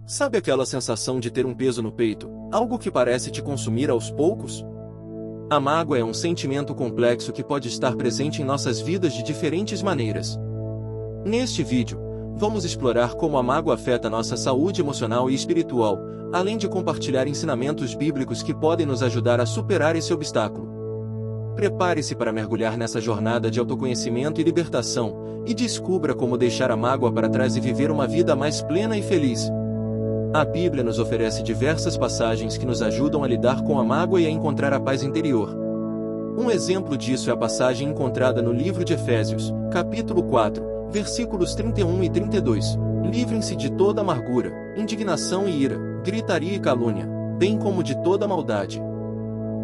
Sabe aquela sensação de ter um peso no peito, algo que parece te consumir aos poucos? A mágoa é um sentimento complexo que pode estar presente em nossas vidas de diferentes maneiras. Neste vídeo, vamos explorar como a mágoa afeta nossa saúde emocional e espiritual, além de compartilhar ensinamentos bíblicos que podem nos ajudar a superar esse obstáculo. Prepare-se para mergulhar nessa jornada de autoconhecimento e libertação, e descubra como deixar a mágoa para trás e viver uma vida mais plena e feliz. A Bíblia nos oferece diversas passagens que nos ajudam a lidar com a mágoa e a encontrar a paz interior. Um exemplo disso é a passagem encontrada no livro de Efésios, capítulo 4, versículos 31 e 32. Livrem-se de toda amargura, indignação e ira, gritaria e calúnia, bem como de toda maldade.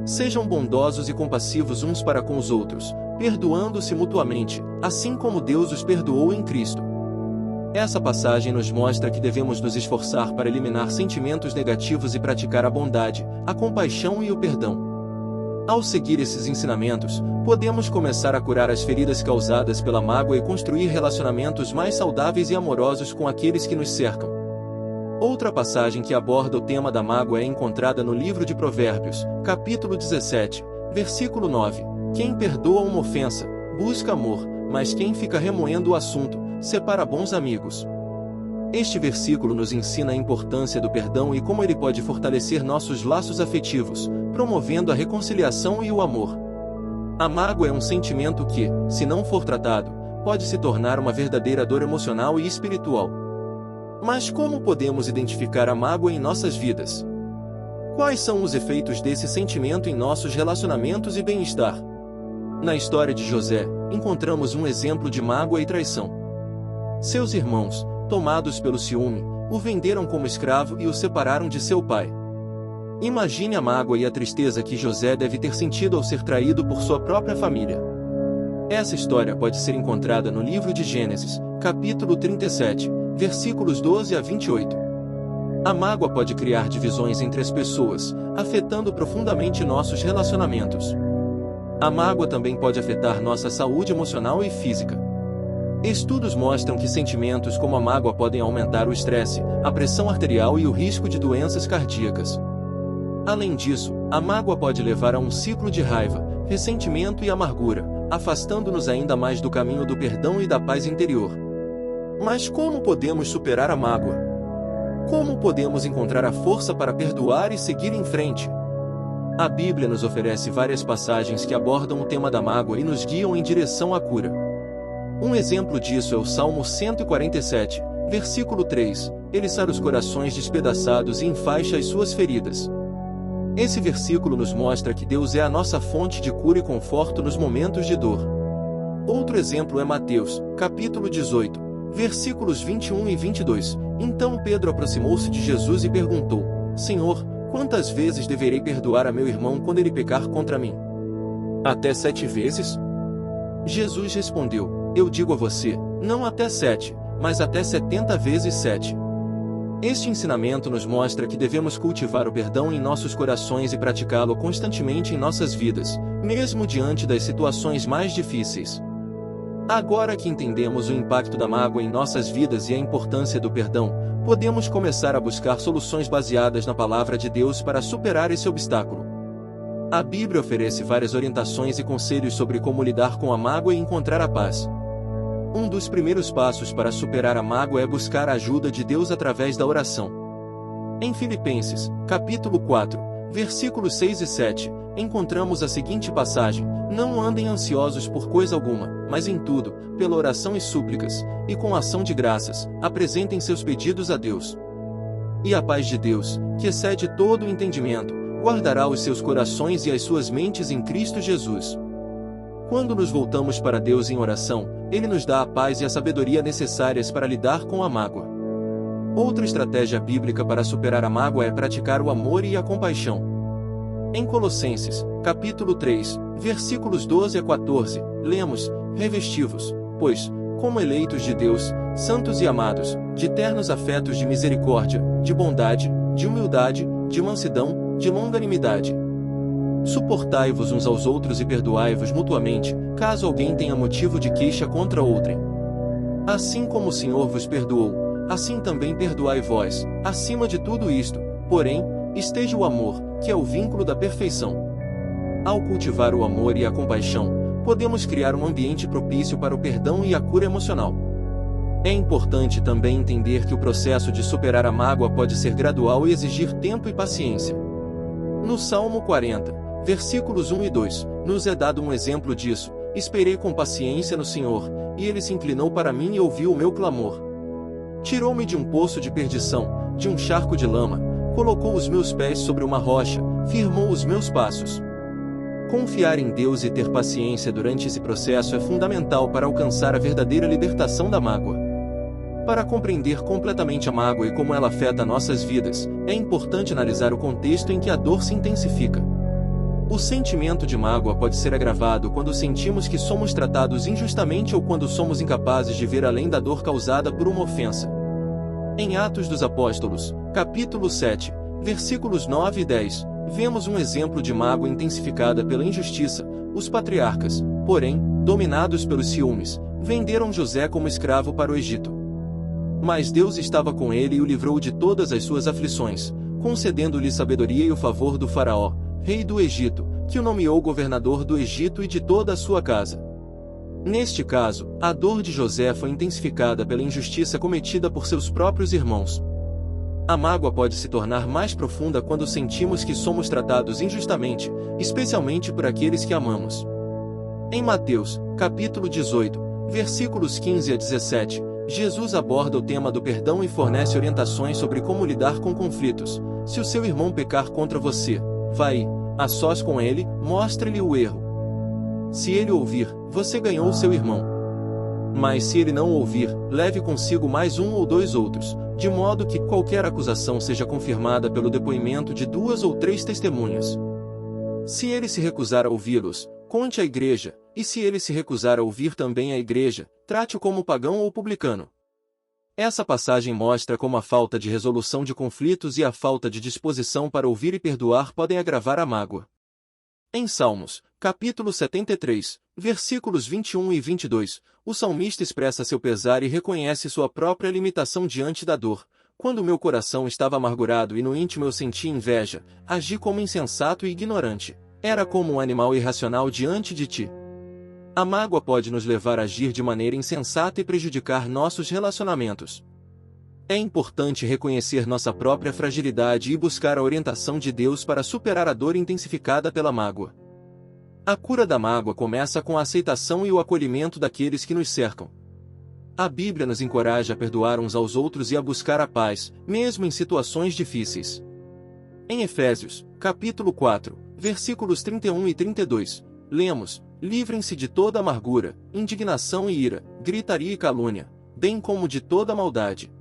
Sejam bondosos e compassivos uns para com os outros, perdoando-se mutuamente, assim como Deus os perdoou em Cristo. Essa passagem nos mostra que devemos nos esforçar para eliminar sentimentos negativos e praticar a bondade, a compaixão e o perdão. Ao seguir esses ensinamentos, podemos começar a curar as feridas causadas pela mágoa e construir relacionamentos mais saudáveis e amorosos com aqueles que nos cercam. Outra passagem que aborda o tema da mágoa é encontrada no livro de Provérbios, capítulo 17, versículo 9. Quem perdoa uma ofensa, busca amor, mas quem fica remoendo o assunto, separa bons amigos. Este versículo nos ensina a importância do perdão e como ele pode fortalecer nossos laços afetivos, promovendo a reconciliação e o amor. A mágoa é um sentimento que, se não for tratado, pode se tornar uma verdadeira dor emocional e espiritual. Mas como podemos identificar a mágoa em nossas vidas? Quais são os efeitos desse sentimento em nossos relacionamentos e bem-estar? Na história de José, encontramos um exemplo de mágoa e traição. Seus irmãos, tomados pelo ciúme, o venderam como escravo e o separaram de seu pai. Imagine a mágoa e a tristeza que José deve ter sentido ao ser traído por sua própria família. Essa história pode ser encontrada no livro de Gênesis, capítulo 37, versículos 12 a 28. A mágoa pode criar divisões entre as pessoas, afetando profundamente nossos relacionamentos. A mágoa também pode afetar nossa saúde emocional e física. Estudos mostram que sentimentos como a mágoa podem aumentar o estresse, a pressão arterial e o risco de doenças cardíacas. Além disso, a mágoa pode levar a um ciclo de raiva, ressentimento e amargura, afastando-nos ainda mais do caminho do perdão e da paz interior. Mas como podemos superar a mágoa? Como podemos encontrar a força para perdoar e seguir em frente? A Bíblia nos oferece várias passagens que abordam o tema da mágoa e nos guiam em direção à cura. Um exemplo disso é o Salmo 147, versículo 3, Ele sara os corações despedaçados e enfaixa as suas feridas. Esse versículo nos mostra que Deus é a nossa fonte de cura e conforto nos momentos de dor. Outro exemplo é Mateus, capítulo 18, versículos 21 e 22. Então Pedro aproximou-se de Jesus e perguntou: Senhor, quantas vezes deverei perdoar a meu irmão quando ele pecar contra mim? Até 7 vezes? Jesus respondeu: Eu digo a você, não até 7, mas até 70 vezes 7. Este ensinamento nos mostra que devemos cultivar o perdão em nossos corações e praticá-lo constantemente em nossas vidas, mesmo diante das situações mais difíceis. Agora que entendemos o impacto da mágoa em nossas vidas e a importância do perdão, podemos começar a buscar soluções baseadas na palavra de Deus para superar esse obstáculo. A Bíblia oferece várias orientações e conselhos sobre como lidar com a mágoa e encontrar a paz. Um dos primeiros passos para superar a mágoa é buscar a ajuda de Deus através da oração. Em Filipenses, capítulo 4, versículos 6 e 7, encontramos a seguinte passagem: Não andem ansiosos por coisa alguma, mas em tudo, pela oração e súplicas, e com ação de graças, apresentem seus pedidos a Deus. E a paz de Deus, que excede todo o entendimento, guardará os seus corações e as suas mentes em Cristo Jesus. Quando nos voltamos para Deus em oração, Ele nos dá a paz e a sabedoria necessárias para lidar com a mágoa. Outra estratégia bíblica para superar a mágoa é praticar o amor e a compaixão. Em Colossenses, capítulo 3, versículos 12 a 14, lemos: Revesti-vos, pois, como eleitos de Deus, santos e amados, de ternos afetos de misericórdia, de bondade, de humildade, de mansidão, de longanimidade. Suportai-vos uns aos outros e perdoai-vos mutuamente, caso alguém tenha motivo de queixa contra outrem. Assim como o Senhor vos perdoou, assim também perdoai vós. Acima de tudo isto, porém, esteja o amor, que é o vínculo da perfeição. Ao cultivar o amor e a compaixão, podemos criar um ambiente propício para o perdão e a cura emocional. É importante também entender que o processo de superar a mágoa pode ser gradual e exigir tempo e paciência. No Salmo 40, versículos 1 e 2, nos é dado um exemplo disso: esperei com paciência no Senhor, e Ele se inclinou para mim e ouviu o meu clamor. Tirou-me de um poço de perdição, de um charco de lama, colocou os meus pés sobre uma rocha, firmou os meus passos. Confiar em Deus e ter paciência durante esse processo é fundamental para alcançar a verdadeira libertação da mágoa. Para compreender completamente a mágoa e como ela afeta nossas vidas, é importante analisar o contexto em que a dor se intensifica. O sentimento de mágoa pode ser agravado quando sentimos que somos tratados injustamente ou quando somos incapazes de ver além da dor causada por uma ofensa. Em Atos dos Apóstolos, capítulo 7, versículos 9 e 10, vemos um exemplo de mágoa intensificada pela injustiça. Os patriarcas, porém, dominados pelos ciúmes, venderam José como escravo para o Egito. Mas Deus estava com ele e o livrou de todas as suas aflições, concedendo-lhe sabedoria e o favor do faraó, rei do Egito, que o nomeou governador do Egito e de toda a sua casa. Neste caso, a dor de José foi intensificada pela injustiça cometida por seus próprios irmãos. A mágoa pode se tornar mais profunda quando sentimos que somos tratados injustamente, especialmente por aqueles que amamos. Em Mateus, capítulo 18, versículos 15 a 17, Jesus aborda o tema do perdão e fornece orientações sobre como lidar com conflitos. Se o seu irmão pecar contra você, vai, a sós com ele, mostre-lhe o erro. Se ele ouvir, você ganhou seu irmão. Mas se ele não ouvir, leve consigo mais um ou dois outros, de modo que qualquer acusação seja confirmada pelo depoimento de 2 ou 3 testemunhas. Se ele se recusar a ouvi-los, conte à igreja, e se ele se recusar a ouvir também a igreja, trate-o como pagão ou publicano. Essa passagem mostra como a falta de resolução de conflitos e a falta de disposição para ouvir e perdoar podem agravar a mágoa. Em Salmos, capítulo 73, versículos 21 e 22, o salmista expressa seu pesar e reconhece sua própria limitação diante da dor. Quando meu coração estava amargurado e no íntimo eu senti inveja, agi como insensato e ignorante. Era como um animal irracional diante de ti. A mágoa pode nos levar a agir de maneira insensata e prejudicar nossos relacionamentos. É importante reconhecer nossa própria fragilidade e buscar a orientação de Deus para superar a dor intensificada pela mágoa. A cura da mágoa começa com a aceitação e o acolhimento daqueles que nos cercam. A Bíblia nos encoraja a perdoar uns aos outros e a buscar a paz, mesmo em situações difíceis. Em Efésios, capítulo 4, versículos 31 e 32, lemos: livrem-se de toda amargura, indignação e ira, gritaria e calúnia, bem como de toda maldade.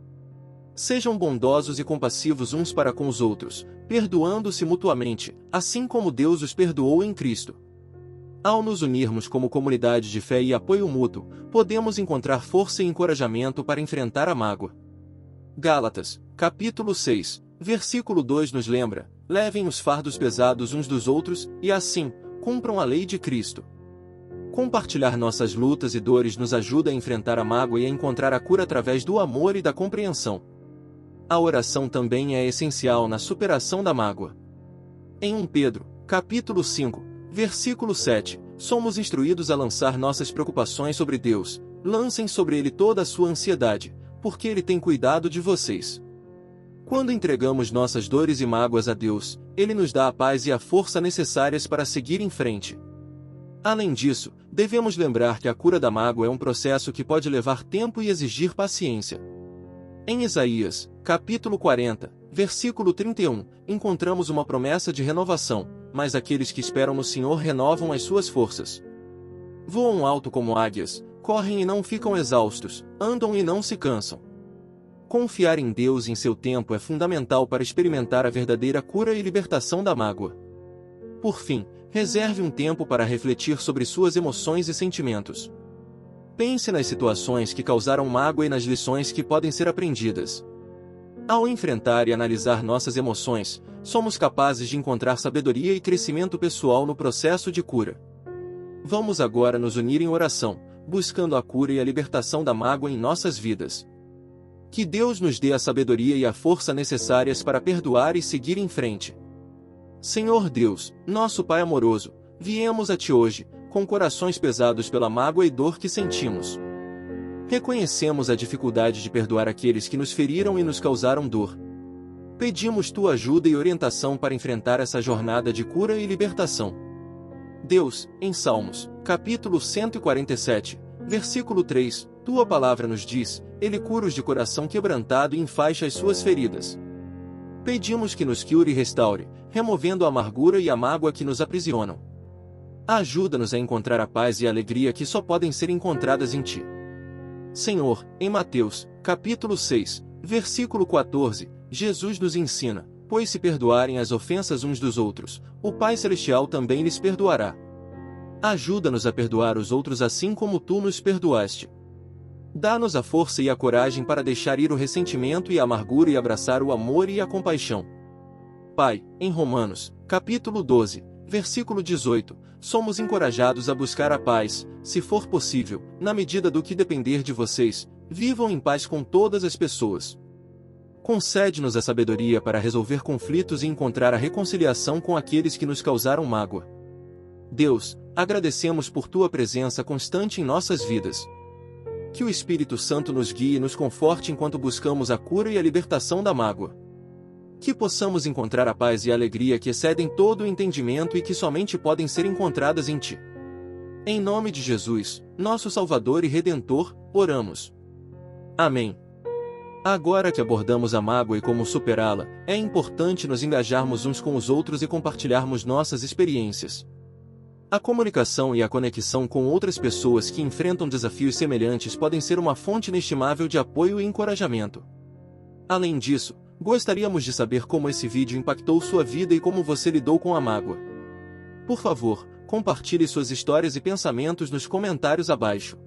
Sejam bondosos e compassivos uns para com os outros, perdoando-se mutuamente, assim como Deus os perdoou em Cristo. Ao nos unirmos como comunidade de fé e apoio mútuo, podemos encontrar força e encorajamento para enfrentar a mágoa. Gálatas, capítulo 6, versículo 2 nos lembra: levem os fardos pesados uns dos outros, e assim, cumpram a lei de Cristo. Compartilhar nossas lutas e dores nos ajuda a enfrentar a mágoa e a encontrar a cura através do amor e da compreensão. A oração também é essencial na superação da mágoa. Em 1 Pedro, capítulo 5, versículo 7, somos instruídos a lançar nossas preocupações sobre Deus. Lancem sobre Ele toda a sua ansiedade, porque Ele tem cuidado de vocês. Quando entregamos nossas dores e mágoas a Deus, Ele nos dá a paz e a força necessárias para seguir em frente. Além disso, devemos lembrar que a cura da mágoa é um processo que pode levar tempo e exigir paciência. Em Isaías, capítulo 40, versículo 31, encontramos uma promessa de renovação: mas aqueles que esperam no Senhor renovam as suas forças. Voam alto como águias, correm e não ficam exaustos, andam e não se cansam. Confiar em Deus e em seu tempo é fundamental para experimentar a verdadeira cura e libertação da mágoa. Por fim, reserve um tempo para refletir sobre suas emoções e sentimentos. Pense nas situações que causaram mágoa e nas lições que podem ser aprendidas. Ao enfrentar e analisar nossas emoções, somos capazes de encontrar sabedoria e crescimento pessoal no processo de cura. Vamos agora nos unir em oração, buscando a cura e a libertação da mágoa em nossas vidas. Que Deus nos dê a sabedoria e a força necessárias para perdoar e seguir em frente. Senhor Deus, nosso Pai amoroso, viemos a Ti hoje, com corações pesados pela mágoa e dor que sentimos. Reconhecemos a dificuldade de perdoar aqueles que nos feriram e nos causaram dor. Pedimos Tua ajuda e orientação para enfrentar essa jornada de cura e libertação. Deus, em Salmos, capítulo 147, versículo 3, Tua palavra nos diz: Ele cura os de coração quebrantado e enfaixa as suas feridas. Pedimos que nos cure e restaure, removendo a amargura e a mágoa que nos aprisionam. Ajuda-nos a encontrar a paz e a alegria que só podem ser encontradas em Ti. Senhor, em Mateus, capítulo 6, versículo 14, Jesus nos ensina: pois se perdoarem as ofensas uns dos outros, o Pai Celestial também lhes perdoará. Ajuda-nos a perdoar os outros assim como Tu nos perdoaste. Dá-nos a força e a coragem para deixar ir o ressentimento e a amargura e abraçar o amor e a compaixão. Pai, em Romanos, capítulo 12, versículo 18, somos encorajados a buscar a paz, se for possível, na medida do que depender de vocês, vivam em paz com todas as pessoas. Concede-nos a sabedoria para resolver conflitos e encontrar a reconciliação com aqueles que nos causaram mágoa. Deus, agradecemos por Tua presença constante em nossas vidas. Que o Espírito Santo nos guie e nos conforte enquanto buscamos a cura e a libertação da mágoa. Que possamos encontrar a paz e a alegria que excedem todo o entendimento e que somente podem ser encontradas em Ti. Em nome de Jesus, nosso Salvador e Redentor, oramos. Amém. Agora que abordamos a mágoa e como superá-la, é importante nos engajarmos uns com os outros e compartilharmos nossas experiências. A comunicação e a conexão com outras pessoas que enfrentam desafios semelhantes podem ser uma fonte inestimável de apoio e encorajamento. Além disso, gostaríamos de saber como esse vídeo impactou sua vida e como você lidou com a mágoa. Por favor, compartilhe suas histórias e pensamentos nos comentários abaixo.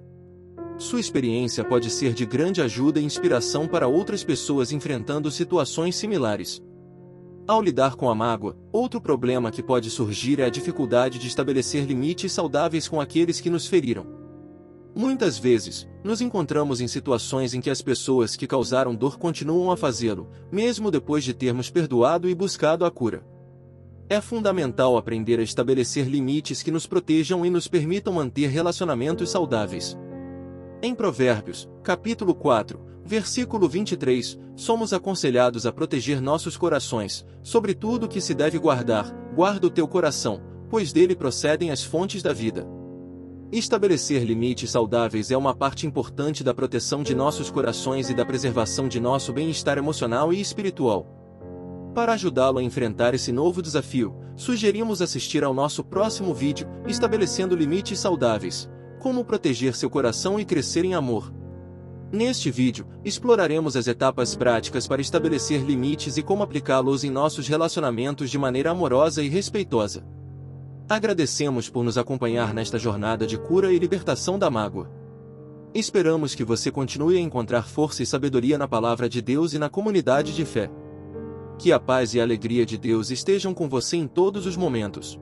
Sua experiência pode ser de grande ajuda e inspiração para outras pessoas enfrentando situações similares. Ao lidar com a mágoa, outro problema que pode surgir é a dificuldade de estabelecer limites saudáveis com aqueles que nos feriram. Muitas vezes, nos encontramos em situações em que as pessoas que causaram dor continuam a fazê-lo, mesmo depois de termos perdoado e buscado a cura. É fundamental aprender a estabelecer limites que nos protejam e nos permitam manter relacionamentos saudáveis. Em Provérbios, capítulo 4, versículo 23, somos aconselhados a proteger nossos corações, sobre tudo que se deve guardar, guarda o teu coração, pois dele procedem as fontes da vida. Estabelecer limites saudáveis é uma parte importante da proteção de nossos corações e da preservação de nosso bem-estar emocional e espiritual. Para ajudá-lo a enfrentar esse novo desafio, sugerimos assistir ao nosso próximo vídeo, Estabelecendo Limites Saudáveis: Como proteger seu coração e crescer em amor. Neste vídeo, exploraremos as etapas práticas para estabelecer limites e como aplicá-los em nossos relacionamentos de maneira amorosa e respeitosa. Agradecemos por nos acompanhar nesta jornada de cura e libertação da mágoa. Esperamos que você continue a encontrar força e sabedoria na Palavra de Deus e na comunidade de fé. Que a paz e a alegria de Deus estejam com você em todos os momentos.